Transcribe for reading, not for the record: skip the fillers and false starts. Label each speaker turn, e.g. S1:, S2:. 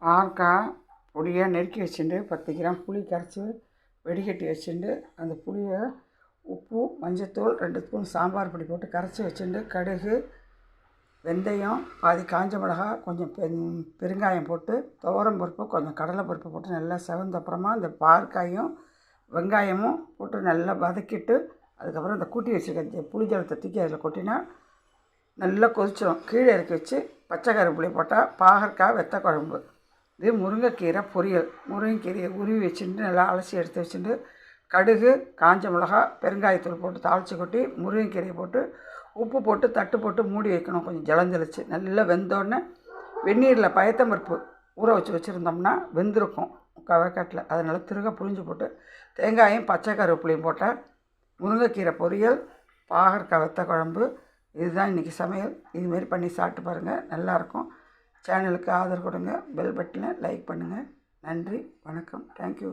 S1: பாவக்காய் பொடியாக நெருக்கி வச்சுட்டு 10 கிராம் புளி கரைச்சி வெடிகட்டி வச்சுட்டு அந்த புளியை உப்பு மஞ்சத்தூள் 2 ஸ்பூன் சாம்பார் பொடி போட்டு கரைச்சி வச்சுட்டு கடுகு வெந்தயம் பாதி காஞ்ச மிளகா கொஞ்சம் பெருங்காயம் போட்டு துவரம் பருப்பு கொஞ்சம் கடலை பருப்பு போட்டு நல்லா செவந்த அப்புறமா இந்த பாவக்காயும் வெங்காயமும் போட்டு நல்லா வதக்கிட்டு அதுக்கப்புறம் இந்த கூட்டி வச்சுருக்க புளி ஜலத்தை தூக்கி அதில் கொட்டினா நல்லா கொதிச்சிடும். கீழே இறக்கி வச்சு பச்சை கருவேப்பிலை போட்டால் பாகற்காய் வெத்த குழம்பு. இது முருங்கைக்கீரை பொரியல். முருங்கைக்கீரையை உருவி வச்சுட்டு நல்லா அலசி எடுத்து வச்சுட்டு கடுகு காஞ்ச மிளகா பெருங்காயத்தூள் போட்டு தாளித்து கொட்டி முருங்கைக்கீரையை போட்டு உப்பு போட்டு தட்டு போட்டு மூடி வைக்கணும். கொஞ்சம் ஜலஞ்சலிச்சு நல்லா வெந்தோடனே வெந்நீரில் பயத்தம்பருப்பு ஊற வச்சுருந்தோம்னா வெந்திருக்கும் கவக்காட்டில். அதனால் திருக புழிஞ்சு போட்டு தேங்காயும் பச்சை கருவேப்பிலையும் போட்டால் முருங்கைக்கீரை பொரியல் பாகற்காய் வெத்த குழம்பு. இதுதான் இன்றைக்கி சமையல். இதுமாரி பண்ணி சாப்பிட்டு பாருங்கள், நல்லாயிருக்கும். சேனலுக்கு ஆதரவு கொடுங்க, பெல் பட்டனை லைக் பண்ணுங்கள். நன்றி, வணக்கம், தேங்க்யூ.